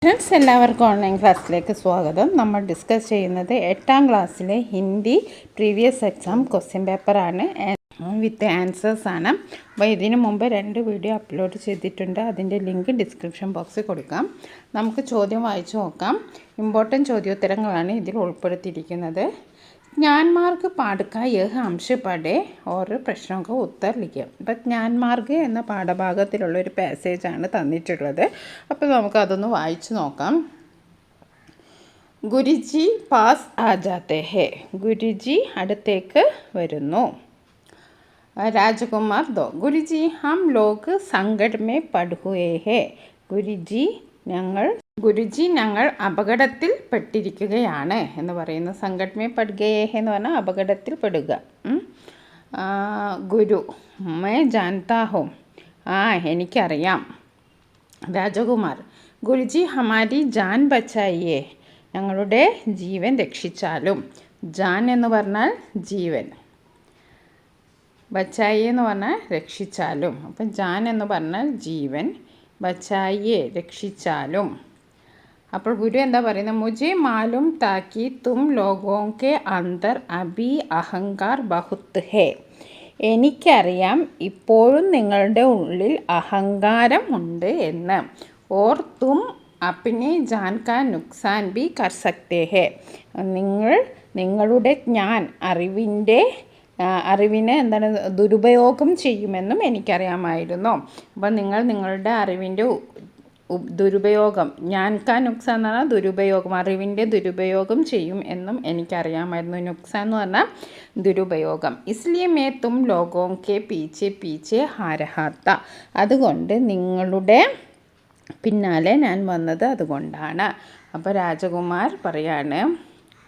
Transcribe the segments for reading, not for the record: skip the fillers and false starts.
Friends, എല്ലാവർക്കും online ക്ലാസ്സിലേക്ക് സ്വാഗതം. നമ്മൾ ഡിസ്കസ് ചെയ്യുന്നത് 8ാം ക്ലാസ്സിലെ ഹിന്ദി പ്രീവിയസ് എക്സാം ക്വസ്റ്റ്യൻ പേപ്പറാണ് വിത്ത് ആൻസേഴ്സ് ആണ്. അപ്പോൾ ഇതിനു മുമ്പ് 2 വീഡിയോ അപ്ലോഡ് ചെയ്തിട്ടുണ്ട്. അതിൻ്റെ ലിങ്ക് ഡിസ്ക്രിപ്ഷൻ ബോക്സിൽ കൊടുക്കാം. നമുക്ക് ചോദ്യം വായിച്ചു നോക്കാം. ഇമ്പോർട്ടൻറ്റ് ചോദ്യോത്തരങ്ങളാണ് ഇതിൽ ഉൾപ്പെടുത്തിയിരിക്കുന്നത്. ज्ञान मार्ग पाठ का यह अंश पढ़े और प्रश्नों का उत्तर लिखें. അപ്പം ജ്ഞാൻ മാർഗ് എന്ന പാഠഭാഗത്തിലുള്ള ഒരു പാസേജാണ് തന്നിട്ടുള്ളത്. അപ്പോൾ നമുക്കതൊന്ന് വായിച്ചു നോക്കാം. ഗുരുജി പാസ് ആ ജാത്തെ ഹേ. ഗുരുജി അടുത്തേക്ക് വരുന്നു. രാജകുമാർ ദോ. ഗുരുജി ഹം ലോഗ് സംകട് മേ പഡ് ഹുയേ ഹേ. ഗുരുജി ഞങ്ങൾ അപകടത്തിൽ പെട്ടിരിക്കുകയാണ് എന്ന് പറയുന്നു. സംകട് മേ പഡ് ഗയേ ഹേ എന്ന് പറഞ്ഞാൽ അപകടത്തിൽ പെടുക. ഗുരു മേ ജാൻതാ ഹോ. എനിക്കറിയാം. രാജകുമാർ ഗുരുജി ഹമാരി ജാൻ ബച്ചായിയേ. ഞങ്ങളുടെ ജീവൻ രക്ഷിച്ചാലും. ജാൻ എന്ന് പറഞ്ഞാൽ ജീവൻ, ബച്ചായിയെ എന്ന് പറഞ്ഞാൽ രക്ഷിച്ചാലും. അപ്പം ജാൻ എന്ന് പറഞ്ഞാൽ ജീവൻ, ബച്ചായിയെ രക്ഷിച്ചാലും. അപ്പോൾ ഗുരു എന്താ പറയുന്നത്? മുझे मालूम था कि तुम लोगों के अंदर अभी अहंकार बहुत है. എനിക്കറിയാം ഇപ്പോഴും നിങ്ങളുടെ ഉള്ളിൽ അഹങ്കാരം ഉണ്ട് എന്ന്. ഓർ തും അപ്നെ ജാൻ കാ നുക്സാൻ ബി കർ സക്തേ ഹേ. നിങ്ങളുടെ അറിവിനെ എന്താണ് ദുരുപയോഗം ചെയ്യുമെന്നും എനിക്കറിയാമായിരുന്നു. അപ്പം നിങ്ങളുടെ അറിവിൻ്റെ ദുരുപയോഗം, ജ്ഞാൻ കാ നുക്സാൻ എന്ന് പറഞ്ഞാൽ ദുരുപയോഗം, അറിവിൻ്റെ ദുരുപയോഗം ചെയ്യും എന്നും എനിക്കറിയാമായിരുന്നു. നുക്സാൻ എന്ന് പറഞ്ഞാൽ ദുരുപയോഗം. ഇസ്ലിയെ മേ തും ലോഗോ കെ പീച്ചെ പീച്ചെ ഹാരഹാത്ത. അതുകൊണ്ട് നിങ്ങളുടെ പിന്നാലെ ഞാൻ വന്നത് അതുകൊണ്ടാണ്. അപ്പോൾ രാജകുമാർ പറയാണ്,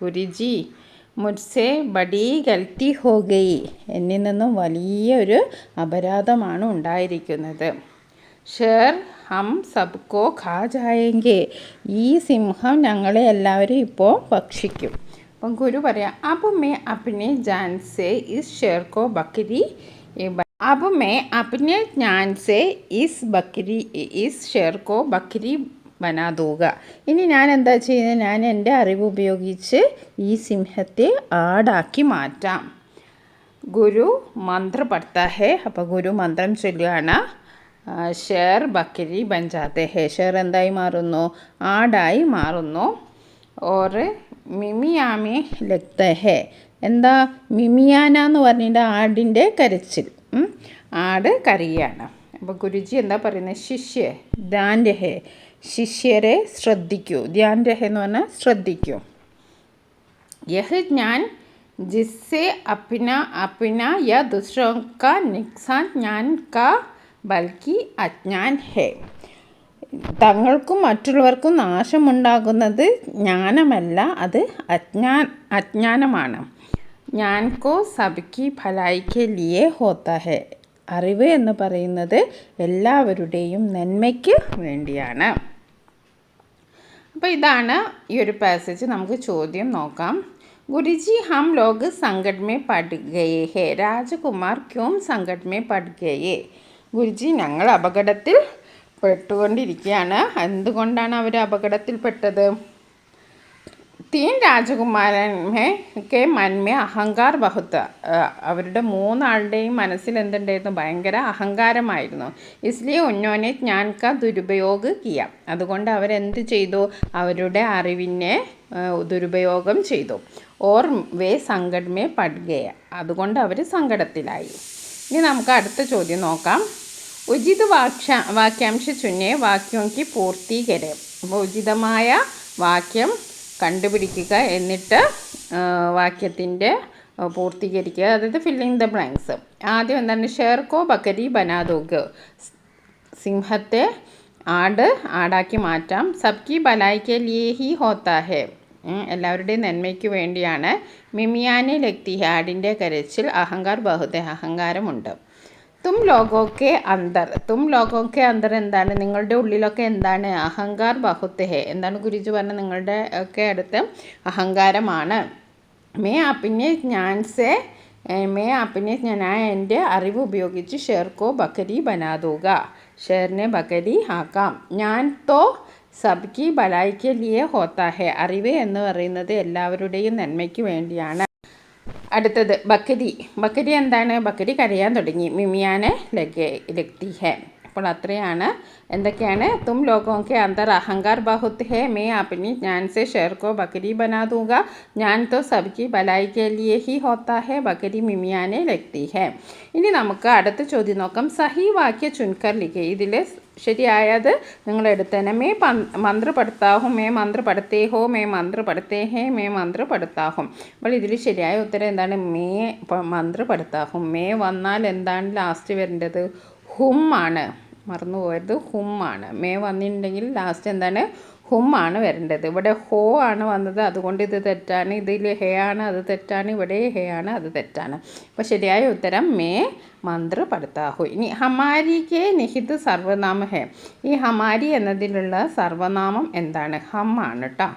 ഗുരുജി മുझसे ബഡി ഗൽത്തി ഹോ ഗയി. എന്നിൽ നിന്നും വലിയൊരു അപരാധമാണ് ഉണ്ടായിരിക്കുന്നത്. ഷേർ ഹം സബ്കോ ഖാ ജായേങ്കെ. ഈ സിംഹം ഞങ്ങളെ എല്ലാവരും ഇപ്പോൾ ഭക്ഷിക്കും. അപ്പം ഗുരു പറയാം, അബ് മേ അപ്നെ ജാൻ സേ ഇസ് ഷേർ കോ ബക്കരി ഷേർ കോ ബക്കരി ബനാ ദൂക. ഇനി ഞാൻ എന്താ ചെയ്യുന്നത്? ഞാൻ എൻ്റെ അറിവ് ഉപയോഗിച്ച് ഈ സിംഹത്തെ ആടാക്കി മാറ്റാം. ഗുരു മന്ത്ര പഠിത്താ ഹേ. അപ്പോൾ ഗുരു മന്ത്രം ചൊല്ലുകയാണ്. ഷേർ ബക്കരി ബൻ ജാത്തെ ഹേ. ഷേർ എന്തായി മാറുന്നു? ആടായി മാറുന്നു. ഓർ മിമിയാമേ ലഗ്തേ ഹേ. എന്താ മിമിയാന എന്ന് പറഞ്ഞിട്ട് ആടിൻ്റെ കരച്ചിൽ, ആട് കരയാണ്. അപ്പോൾ ഗുരുജി എന്താ പറയുന്നത്? ശിഷ്യ ധ്യാൻ രഹേ. ശിഷ്യരെ ശ്രദ്ധിക്കൂ. ധ്യാൻ രഹേ എന്ന് പറഞ്ഞാൽ ശ്രദ്ധിക്കൂ. യഹ് ജ്ഞാൻ ജിസ്സെ അപ്ന യാ ദൂസറോ കാ നുക്സാൻ ജ്ഞാൻ കാ ബൽക്കി അജ്ഞാൻ ഹേ. തങ്ങൾക്കും മറ്റുള്ളവർക്കും നാശമുണ്ടാകുന്നത് ജ്ഞാനമല്ല, അത് അജ്ഞാനമാണ്. ജ്ഞാൻ കോ സബ്കി ഭലായിക്ക് ലിയേ ഹോത്താ ഹേ. അറിവ് എന്ന് പറയുന്നത് എല്ലാവരുടെയും നന്മയ്ക്ക് വേണ്ടിയാണ്. അപ്പോൾ ഇതാണ് ഈ ഒരു പാസേജ്. നമുക്ക് ചോദ്യം നോക്കാം. ഗുരുജി ഹം ലോഗ് സംകട് മേ പഡ് ഗയേ ഹേ. രാജകുമാർ ക്യോം സംകട് മേ പഡ് ഗയേ. ഗുരുജി ഞങ്ങൾ അപകടത്തിൽ പെട്ടുകൊണ്ടിരിക്കുകയാണ്. എന്തുകൊണ്ടാണ് അവർ അപകടത്തിൽപ്പെട്ടത്? തീൻ രാജകുമാരൻക്കെ മന്മേ അഹങ്കാർ ബഹുത്ത. അവരുടെ 3 ആളുടെയും മനസ്സിൽ എന്തുണ്ടായിരുന്നു? ഭയങ്കര അഹങ്കാരമായിരുന്നു. ഇസ്ലിയെ ഉന്നോനെ ജ്ഞാൻ കാ ദുരുപയോഗ കിയ. അതുകൊണ്ട് അവരെന്ത് ചെയ്തു? അവരുടെ അറിവിനെ ദുരുപയോഗം ചെയ്തു. Or way സങ്കട് may പഡ് Gaya. അതുകൊണ്ട് അവർ സങ്കടത്തിലായി. ഇനി നമുക്ക് അടുത്ത ചോദ്യം നോക്കാം. ഉചിത വാക്യാംശ ചുന്നെ വാക്യോങ്കി പൂർത്തീകരെ. അപ്പോൾ ഉചിതമായ വാക്യം കണ്ടുപിടിക്കുക, എന്നിട്ട് വാക്യത്തിൻ്റെ പൂർത്തീകരിക്കുക, അതായത് ഫില്ലിങ് ദ ബ്ലാങ്ക്സ്. ആദ്യം എന്താണ്? ഷേർ കോ ബക്കരി ബനാദോഗ്. സിംഹത്തെ ആടാക്കി മാറ്റാം. സബ്കി ഭലായിക്ക് ലിയേ ഹി ഹോത്താ ഹേ. എല്ലാവരുടെയും നന്മയ്ക്ക് വേണ്ടിയാണ്. മിമിയാനെ ലഗ്തി ഹേ. ആടിൻ്റെ കരച്ചിൽ. അഹങ്കാർ ബഹുത്തെ. അഹങ്കാരമുണ്ട്. തും ലോഗോക്കെ അന്തർ എന്താണ്? നിങ്ങളുടെ ഉള്ളിലൊക്കെ എന്താണ്? അഹങ്കാർ ബഹുത്ത് ഹേ. എന്താണ് ഗുരുജി പറഞ്ഞത്? നിങ്ങളുടെ ഒക്കെ അടുത്ത് അഹങ്കാരമാണ്. മേ അപ്നെ ഞാൻ എൻ്റെ അറിവ് ഉപയോഗിച്ച് ഷേർ കോ ബക്കരി ബനാ ദൂക. ഷേറിനെ ബക്കരി ആക്കാം. ഞാൻ തോ സബ്കി ഭലായിക്ക് ലിയെ ഹോത്താ ഹെ. അറിവ് എന്ന് പറയുന്നത് എല്ലാവരുടെയും നന്മയ്ക്ക് വേണ്ടിയാണ്. അടുത്തത് ബക്കരി. ബക്കരി എന്താണ്? ബക്കരി കരയാൻ തുടങ്ങി. മിമിയാനെ ലഗ്തി ഹെ. അപ്പോൾ അത്രയാണ്. എന്തൊക്കെയാണ്? തും ലോഗോं के अंदर अहंकार बहुत है, मैं अपनी ज्ञान से शेर को बकरी बना दूंगा, ज्ञान तो सबकी भलाई के लिए ही होता है, बकरी मिमियाने लगती है. ഇനി നമുക്ക് അടുത്ത ചോദ്യം നോക്കാം. സഹി വാക്യ ചുൻകർ ലിഖേ. ഇതിൽ ശരിയായത് നിങ്ങൾ എടുത്തേനെ. മേ മന്ത്ര പഠിത്താഹും, മേ മന്ത്ര പഠിത്തേ ഹോ, മേ മന്ത്ര പഠിത്തേ ഹേ, മേ മന്ത്ര പഠിത്താഹും. അപ്പോൾ ഇതിൽ ശരിയായ ഉത്തരം എന്താണ്? മേ മന്ത്ര പഠിത്താഹും. മേ വന്നാൽ എന്താണ് ലാസ്റ്റ് വരേണ്ടത്? ഹും ആണ്. മറന്നു പോയത് ഹും ആണ്. മേ വന്നിട്ടുണ്ടെങ്കിൽ ലാസ്റ്റ് എന്താണ്? ഹും ആണ് വരേണ്ടത്. ഇവിടെ ഹോ ആണ് വന്നത്, അതുകൊണ്ട് ഇത് തെറ്റാണ്. ഇതിൽ ഹേ ആണ്, അത് തെറ്റാണ്. ഇവിടെ ഹേ ആണ്, അത് തെറ്റാണ്. അപ്പോൾ ശരിയായ ഉത്തരം മേ മന്ത്ര പഠിത്താഹു. ഇനി ഹമാരിക്ക് നിഹിത് സർവനാമ ഹേ. ഈ ഹമാരി എന്നതിലുള്ള സർവനാമം എന്താണ്? ഹം ആണ് കേട്ടോ.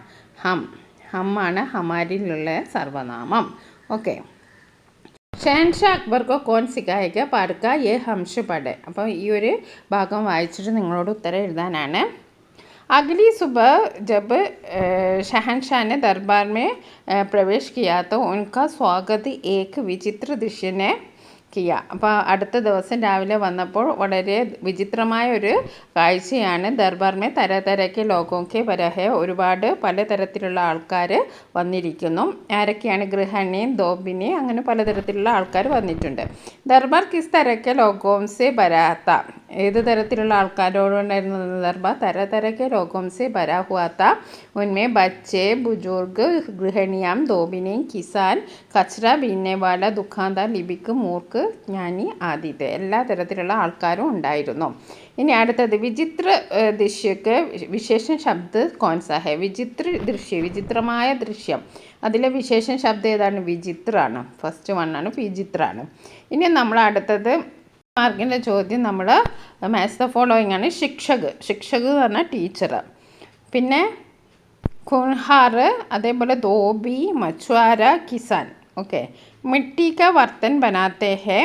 ഹം ആണ് ഹമാരിയിലുള്ള സർവനാമം. ഓക്കെ. ഷഹൻഷാ അക്ബർ को कौन सिखाएगा पढ़ का ये हमश पढ़े. അപ്പോൾ ഈ ഒരു ഭാഗം വായിച്ചിട്ട് നിങ്ങളോട് ഉത്തരം എഴുതാനാണ്. अगली सुबह जब शहनशाह ने दरबार में प्रवेश किया तो उनका स्वागत एक विचित्र दृश्य ने കിയ. അപ്പോൾ അടുത്ത ദിവസം രാവിലെ വന്നപ്പോൾ വളരെ വിചിത്രമായ ഒരു കാഴ്ചയാണ്. ദർബാർമേ തരതരയ്ക്ക് ലോകോക്കെ വരഹെ. ഒരുപാട് പലതരത്തിലുള്ള ആൾക്കാർ വന്നിരിക്കുന്നു. ആരൊക്കെയാണ്? ഗൃഹിണിയും ധോബിനി, അങ്ങനെ പലതരത്തിലുള്ള ആൾക്കാർ വന്നിട്ടുണ്ട്. ദർബാർ കിസ് തരയ്ക്ക് ലോകോംസെ ബരാത്ത. ഏത് തരത്തിലുള്ള ആൾക്കാരോടുണ്ടായിരുന്നു ദർബാർ? തരതരയ്ക്ക് ലോകോംസെ ബരാ ഹുവാത്ത. ഉന്മേ ബच्चे ബുജുർഗ് ഗൃഹിണിയാം ധോബിനി കിസാൻ കച്ചറ ബീനേവാല ദുഖാന്താർ ലിബിക്ക് മൂർക്ക് ജ്ഞാനി ആദിത്യ. എല്ലാ തരത്തിലുള്ള ആൾക്കാരും ഉണ്ടായിരുന്നു. ഇനി അടുത്തത് വിചിത്ര ദൃശ്യക്ക് വിശേഷ ശബ്ദ കോൺസാ ഹെ. വിചിത്ര ദൃശ്യം, വിചിത്രമായ ദൃശ്യം. അതിലെ വിശേഷ ശബ്ദം ഏതാണ്? വിചിത്രാണ്. ഫസ്റ്റ് വണ്ണാണ് വിചിത്രാണ്. ഇനി നമ്മൾ അടുത്തത് മാർക്കിൻ്റെ ചോദ്യം നമ്മൾ മാത്സ് ദ ഫോളോയിങ് ആണ്. ശിക്ഷക് എന്ന് പറഞ്ഞാൽ ടീച്ചർ. പിന്നെ കുൻഹാർ, അതേപോലെ ധോബി, മച്വാര, കിസാൻ. ഓക്കെ. मिट्टी का बर्तन बनाते हैं,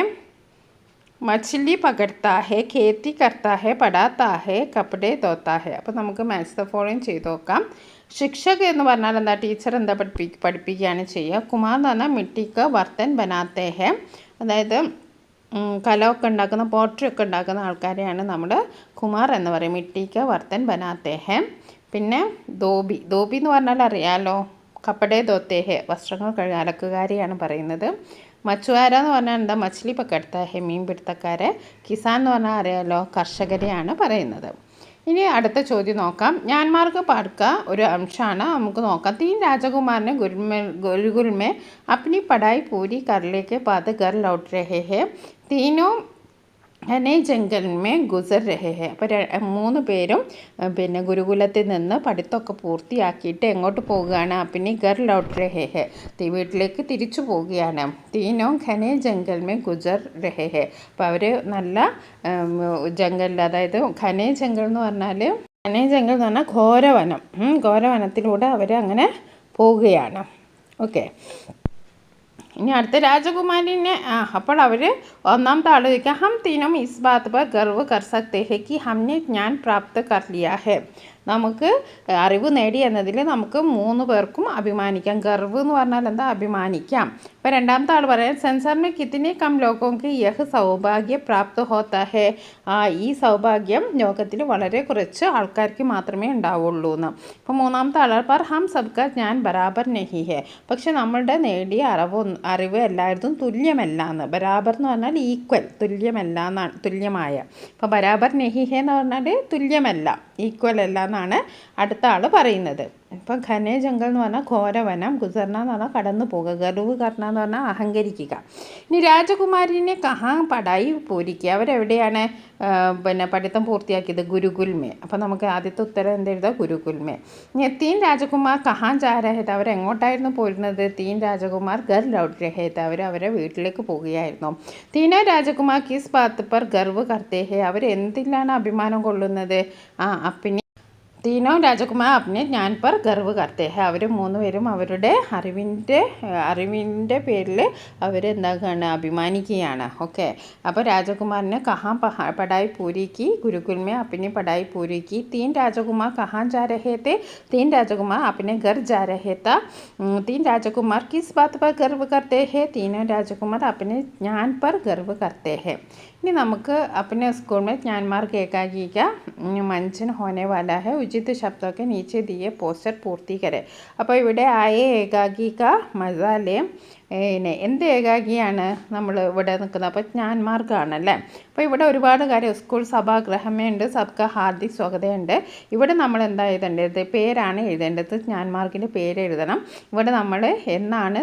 मछली पकड़ता है, खेती करता है, पढ़ाता है, कपड़े धोता है. അപ്പോൾ നമുക്ക് മാത്സ് ദ ഫോളോയിങ് ചെയ്ത് നോക്കാം. ശിക്ഷക് എന്ന് പറഞ്ഞാൽ എന്താ? ടീച്ചർ എന്താ പഠിപ്പിക്കുകയാണ് ചെയ്യുക. കുമാർ എന്ന് പറഞ്ഞാൽ മിട്ടിക്ക് ബർത്തൻ ബനാത്തേ ഹെ. അതായത് കലമൊക്കെ ഉണ്ടാക്കുന്ന, പോട്രി ഒക്കെ ഉണ്ടാക്കുന്ന ആൾക്കാരെയാണ് നമ്മൾ കുമാർ എന്ന് പറയും. മിട്ടിക്ക് ബർത്തൻ ബനാത്തേ ഹെ. പിന്നെ ധോബി എന്ന് പറഞ്ഞാൽ അറിയാലോ, കപ്പടേ ധോത്തേ ഹെ, വസ്ത്രങ്ങൾ കഴുകാൻ അലക്കുകാരിയാണ് പറയുന്നത്. മച്ചുവാര എന്ന് പറഞ്ഞാൽ എന്താ? മച്ഛലി പക്കടുത്ത ഹെ, മീൻ പിടുത്തക്കാരെ. കിസാൻ എന്ന് പറഞ്ഞാൽ അറിയാലോ, കർഷകരെയാണ് പറയുന്നത്. ഇനി അടുത്ത ചോദ്യം നോക്കാം. ജ്ഞാൻമാർക്ക് പാടുക ഒരു അംശമാണ്, നമുക്ക് നോക്കാം. തീൻ രാജകുമാറിനെ ഗുരുകുൽ में अपनी पढ़ाई पूरी कर लेके बाद घर लौट रहे हैं, तीनों ഘനെ ജംഗൽ മേ ഗുസർ രഹേ ഹെ. അപ്പോൾ 3 പേരും പിന്നെ ഗുരുകുലത്തിൽ നിന്ന് പഠിത്തമൊക്കെ പൂർത്തിയാക്കിയിട്ട് എങ്ങോട്ട് പോവുകയാണ്? പിന്നെ ഗർ ലൗട്ട് രഹേ ഹെ, വീട്ടിലേക്ക് തിരിച്ചു പോവുകയാണ്. തീനോ ഘനെ ജംഗൽ മേ ഗുസർ രഹേ ഹെ. അപ്പോൾ അവർ നല്ല ജംഗലിൽ, അതായത് ഘനെ ജംഗൽ എന്ന് പറഞ്ഞാൽ ഘോരവനം, ഘോരവനത്തിലൂടെ അവർ അങ്ങനെ പോവുകയാണ്. ഓക്കെ. ഇനി അടുത്ത രാജകുമാരിനെ അപ്പോൾ അവർ ഒന്നാമത്തെ ആൾ ചോദിക്കുക, ഹം തീനും ഇസ് ബാത് പർ ഗർവ് കർ സക്തേ ഹെ കി ഹംനെ ജ്ഞാൻ പ്രാപ്ത് കർ ലിയാ ഹെ. നമുക്ക് അറിവ് നേടി എന്നതിൽ നമുക്ക് 3 പേർക്കും അഭിമാനിക്കാം. ഗർവ് എന്ന് പറഞ്ഞാൽ എന്താ? അഭിമാനിക്കാം. അപ്പോൾ രണ്ടാമത്തെ ആൾ പറയാം, സെൻസാർ മേ കിത്തനെ കം ലോകോങ്കി യഹ് സൗഭാഗ്യ പ്രാപ്ത് ഹോത്താ ഹെ. ഈ സൗഭാഗ്യം ലോകത്തിൽ വളരെ കുറച്ച് ആൾക്കാർക്ക് മാത്രമേ ഉണ്ടാവുള്ളൂ എന്ന്. അപ്പോൾ മൂന്നാമത്തെ ആൾ പർ ഹം സബ്ക ജ്ഞാൻ ബരാബർ നഹി ഹെ. പക്ഷെ നമ്മളുടെ നേടിയ അറിവ് എല്ലായിടത്തും തുല്യമല്ല എന്ന്. ബരാബർ എന്ന് പറഞ്ഞാൽ ഈക്വൽ, തുല്യമല്ല എന്നാണ്, തുല്യമായ. അപ്പോൾ ബരാബർ നഹി ഹെ എന്ന് പറഞ്ഞാൽ തുല്യമല്ല, ഈക്വൽ അല്ല എന്നാണ് അടുത്ത ആൾ പറയുന്നത്. ഇപ്പം ഘനെ ജംഗൽ എന്ന് പറഞ്ഞാൽ ഘോരവനം, ഗുസർന എന്ന് പറഞ്ഞാൽ കടന്നു പോകുക, ഗർവ് കർണ എന്ന് പറഞ്ഞാൽ അഹങ്കരിക്കുക. ഇനി രാജകുമാരിനെ കഹാ പടായി പൂരിക്കുക. അവരെവിടെയാണ് പിന്നെ പഠിത്തം പൂർത്തിയാക്കിയത്? ഗുരുകുൽമേ. അപ്പോൾ നമുക്ക് ആദ്യത്തെ ഉത്തരം എന്തെഴുതാം? ഗുരുകുൽമേ. ഇനി തീൻ രാജകുമാർ കഹാൻ ജാ രഹേ തെ. അവരെങ്ങോട്ടായിരുന്നു പോരുന്നത്? തീൻ രാജകുമാർ ഗർ ലൗട്ട് രഹേ തെ. അവരെ വീട്ടിലേക്ക് പോവുകയായിരുന്നു. തീനോ രാജകുമാർ കിസ് ബാത്ത് പർ ഗർവ് കർത്തേ ഹെ. അവർ എന്തിലാണ് അഭിമാനം കൊള്ളുന്നത്? അപ്പിനി तीनों രാജകുമാർ अपने ज्ञान पर गर्व करते हैं. അവർ മൂന്നുപേരും അവരുടെ അറിവിൻ്റെ പേരിൽ അവരെന്താക്കുകയാണ്, അഭിമാനിക്കുകയാണ്. ഓക്കെ. അപ്പോൾ രാജകുമാറിനെ कहाँ पढ़ाई पूरी की, गुरुकुल में अपनी पढ़ाई पूरी की. 3 राजकुमार कहाँ जा रहे थे? 3 राजकुमार अपने घर जा रहे था. 3 राजकुमार किस बात पर गर्व करते हैं? तीनों राजकुमार अपने ज्ञान पर गर्व करते हैं. इനി നമുക്ക് अपने स्कूल में ज्ञान मार्ग एकाकी का मंचन होने वाला है. उचित शब्दों के नीचे दिए पोस्टर पूर्ति करें. അപ്പോൾ ഇവിടെ ആയ ഏകാഗി का मजा ले. എന്ത് ഏകാഗിയാണ് നമ്മൾ ഇവിടെ നിൽക്കുന്നത്? അപ്പോൾ ജ്ഞാൻമാർഗ്ഗമാണല്ലേ. അപ്പോൾ ഇവിടെ ഒരുപാട് കാര്യം, സ്കൂൾ സഭാഗ്രഹമുണ്ട്, സബ്ക ഹാർദിക് സ്വാഗതമുണ്ട്. ഇവിടെ നമ്മൾ എന്താ എഴുതേണ്ടത്? പേരാണ് എഴുതേണ്ടത്. ജ്ഞാൻമാർഗിൻ്റെ പേര് എഴുതണം. ഇവിടെ നമ്മൾ എന്നാണ്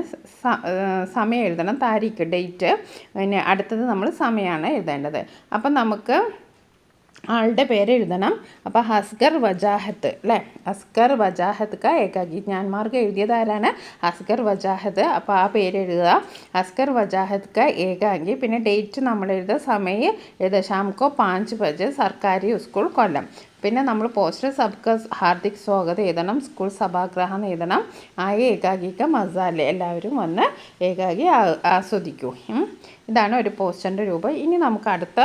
സമയം എഴുതണം, താരീഖ്, ഡേറ്റ്. പിന്നെ അടുത്തത് നമ്മൾ സമയമാണ് എഴുതേണ്ടത്. അപ്പം നമുക്ക് ആളുടെ പേര് എഴുതണം. അപ്പോൾ അസ്ഗർ വജാഹത്ത് അല്ലേ, അസ്ഗർ വജാഹത്ത് ക ഏകാഗി. ജ്ഞാൻമാർഗ് എഴുതിയത് ആരാണ്? അസ്ഗർ വജാഹത്ത്. അപ്പോൾ ആ പേര് എഴുതുക, അസ്ഗർ വജാഹത്ത് ക ഏകാഗി. പിന്നെ ഡേറ്റ് നമ്മൾ എഴുതുക, സമയം എഴുതുക, ഷാംകോ 5 ബജെ സർക്കാരി സ്കൂൾ കൊല്ലം. പിന്നെ നമ്മൾ പോസ്റ്റർ സബ്ക ഹാർദിക് സ്വാഗതം എഴുതണം, സ്കൂൾ സഭാഗ്രഹം എഴുതണം, ആയ ഏകാഗിക്ക മസാല. എല്ലാവരും വന്ന് ഏകാഗി ആസ്വദിക്കൂ. ഇതാണ് ഒരു പോസ്റ്ററിൻ്റെ രൂപം. ഇനി നമുക്ക് അടുത്ത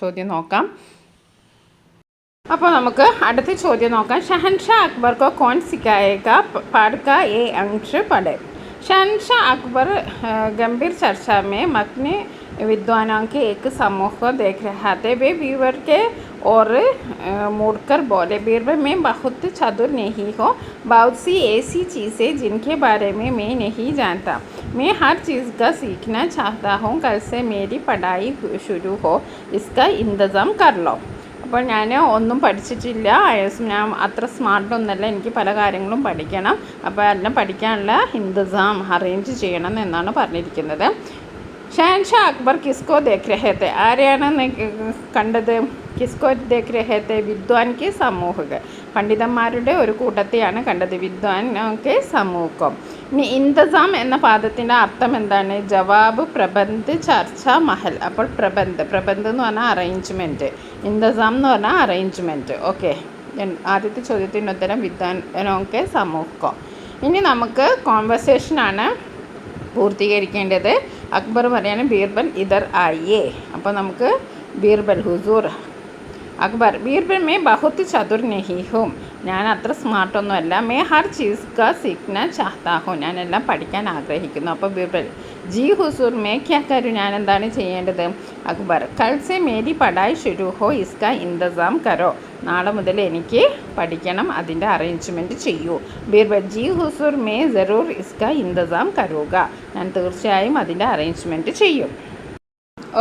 ചോദ്യം നോക്കാം. അപ്പോൾ നമുക്ക് അടുത്ത ചോദ്യം നോക്കാം. ഷഹൻഷാ അക്ബർ को कौन सिखाएगा? पाठ का ये अंश पढ़े. शहनशाह अकबर गंभीर चर्चा में मग्न विद्वानों के एक समूह को देख रहा थे. वे बीरबल के और मुड़कर बोले, बीरबल मैं बहुत चतुर नहीं हूँ. बहुत सी ऐसी चीज़ें जिनके बारे में मैं नहीं जानता. मैं हर चीज़ का सीखना चाहता हूँ. कल से मेरी पढ़ाई शुरू हो, इसका इंतज़ाम कर लो. അപ്പോൾ ഞാൻ ഒന്നും പഠിച്ചിട്ടില്ല, ഞാൻ അത്ര സ്മാർട്ടൊന്നുമല്ല, എനിക്ക് പല കാര്യങ്ങളും പഠിക്കണം. അപ്പോൾ എല്ലാം പഠിക്കാനുള്ള ഇന്തിസാം അറേഞ്ച് ചെയ്യണം എന്നാണ് പറഞ്ഞിരിക്കുന്നത്. ഷഹൻഷാ അക്ബർ കിസ്കോ ദേഖ് രഹേ തെ? ആരെയാണ് കണ്ടത്? കിസ്കോ ദേഖ് രഹേ തെ? വിദ്വാൻ കെ സമൂഹ. പണ്ഡിതന്മാരുടെ ഒരു കൂട്ടത്തെയാണ് കണ്ടത്, വിദ്വാൻ കെ സമൂഹം. ഇനി ഇന്തിസാം എന്ന പദത്തിൻ്റെ അർത്ഥം എന്താണ്? ജവാബ്, പ്രബന്ധ്, ചർച്ച, മഹൽ. അപ്പോൾ പ്രബന്ധ് എന്ന് പറഞ്ഞാൽ അറേഞ്ച്മെൻറ്റ്, ഇന്തിസാം എന്ന് പറഞ്ഞാൽ അറേഞ്ച്മെൻറ്റ്. ഓക്കെ. ആദ്യത്തെ ചോദ്യത്തിൻ്റെ ഉത്തരം വിദ്വാനൊക്കെ സമൂഹം. ഇനി നമുക്ക് കോൺവെർസേഷനാണ് പൂർത്തീകരിക്കേണ്ടത്. അക്ബർ പറയാണ്, ബീർബൽ ഇധർ ആയിയേ. അപ്പോൾ നമുക്ക് ബീർബൽ, ഹുസൂർ. അക്ബർ, ബീർബൽ മേ ബഹുത്ത് ചതുർ നഹി ഹൂം. ഞാൻ അത്ര സ്മാർട്ടൊന്നുമല്ല. മേ ഹർ ചീസ് കാ സീഖ്ന ചാഹ്താ ഹൂം. ഞാനെല്ലാം പഠിക്കാൻ ആഗ്രഹിക്കുന്നു. അപ്പോൾ ബീർബൽ, ജി ഹുസൂർ മേ ക്യാ കരു. ഞാൻ എന്താണ് ചെയ്യേണ്ടത്? അക്ബർ, കൽ സെ മേരി പഠായി ശുരു ഹോ, ഇസ്കാ ഇന്തിസാം കരോ. നാളെ മുതൽ എനിക്ക് പഠിക്കണം, അതിൻ്റെ അറേഞ്ച്മെൻറ്റ് ചെയ്യൂ. ബീർബൽ, ജി ഹുസൂർ മേ ജറൂർ ഇസ്കാ ഇന്തിസാം കരൂക. ഞാൻ തീർച്ചയായും അതിൻ്റെ അറേഞ്ച്മെൻറ്റ് ചെയ്യും.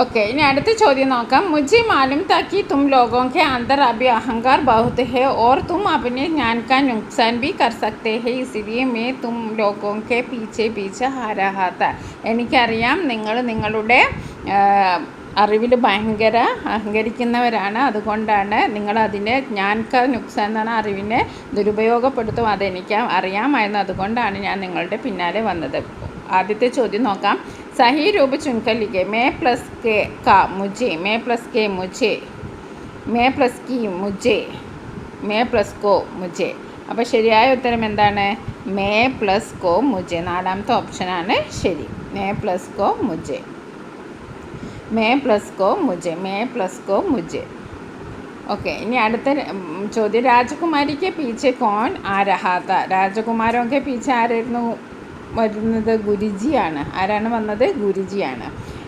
ओके. इനി അടുത്ത ചോദ്യം നോക്കാം. मुझे मालूम था कि तुम लोगों के अंदर अभी अहंकार बहुत है और तुम अपने ज्ञान का नुकसान भी कर सकते हैं, इसलिए मैं तुम लोगों के पीछे पीछे आ रहा था. എനിക്കറിയാം നിങ്ങളുടെ അറിവിൽ ഭയങ്കര അഹങ്കരിക്കുന്നവരാണ്, അതുകൊണ്ടാണ് നിങ്ങളതിനെ ജ്ഞാൻക നുക്സാൻ എന്ന് പറഞ്ഞാൽ അറിവിനെ ദുരുപയോഗപ്പെടുത്തും, അതെനിക്ക് അറിയാമായിരുന്നു, അതുകൊണ്ടാണ് ഞാൻ നിങ്ങളുടെ പിന്നാലെ വന്നത്. ആദ്യത്തെ ചോദ്യം നോക്കാം. സഹി രൂപ ചുൻകർ ലിഖേ. മേ പ്ലസ് കെ കാ മുझे, may plus K മുझे, may plus കി മുझे, മേ പ്ലസ് കോ മുझे. അപ്പോൾ ശരിയായ ഉത്തരം എന്താണ്? മേ പ്ലസ് കോ മുझे. നാലാമത്തെ ഓപ്ഷനാണ് ശരി. മേ പ്ലസ് കോ മുझे, മേ പ്ലസ് കോ മുझे, മേ പ്ലസ് കോ മുझे. ഓക്കെ. ഇനി അടുത്ത ചോദ്യം. രാജകുമാരിക്ക് പീछे कौन आ रहा था? രാജകുമാരോं के पीछे ആരായിരുന്നു വരുന്നത്? ഗുരുജിയാണ്. ആരാണ് വന്നത്? ഗുരുജിയാണ്.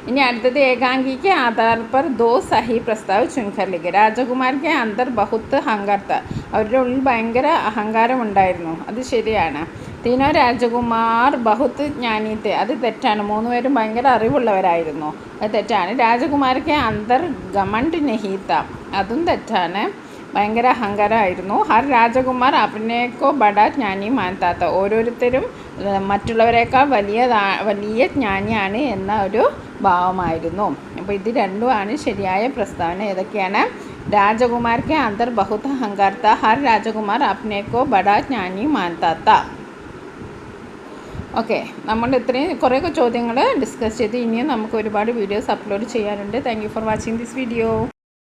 ഇനി അടുത്തത്. ഏകാംഗിക്ക് ആധാർ പർ ദോ സഹി പ്രസ്താവ് ചുൻകർ ലിഖേ. രാജകുമാരിക്ക് അന്തർ ബഹുത്ത് അഹങ്കാർ था. അവരുടെ ഉള്ളിൽ ഭയങ്കര അഹങ്കാരം ഉണ്ടായിരുന്നു, അത് ശരിയാണ്. तीनों രാജകുമാർ ബഹുത്ത് ജ്ഞാനി थे. അത് തെറ്റാണ്. മൂന്നുപേരും ഭയങ്കര അറിവുള്ളവരായിരുന്നു, അത് തെറ്റാണ്. രാജകുമാരിക്ക് അന്തർ ഗമണ്ട് നഹി था. അതും തെറ്റാണ്, ഭയങ്കര അഹങ്കാരമായിരുന്നു. ഹർ രാജകുമാർ അപ്നേക്കോ ബഡ ജ്ഞാനി മാനത്താത്ത. ഓരോരുത്തരും മറ്റുള്ളവരെക്കാൾ വലിയ ജ്ഞാനിയാണ് എന്ന ഒരു ഭാവമായിരുന്നു. അപ്പോൾ ഇത് രണ്ടുമാണ് ശരിയായ പ്രസ്താവന. ഏതൊക്കെയാണ്? രാജകുമാർക്ക് അന്തർ ബഹുത് അഹങ്കാർത്ത, ഹർ രാജകുമാർ അപ്നേക്കോ ബഡ ജ്ഞാനി മാനത്താത്ത. ഓക്കെ. നമ്മൾ ഇത്രയും കുറേയൊക്കെ ചോദ്യങ്ങൾ ഡിസ്കസ് ചെയ്ത് ഇനിയും നമുക്ക് ഒരുപാട് വീഡിയോസ് അപ്ലോഡ് ചെയ്യാനുണ്ട്. Thank you for watching this video.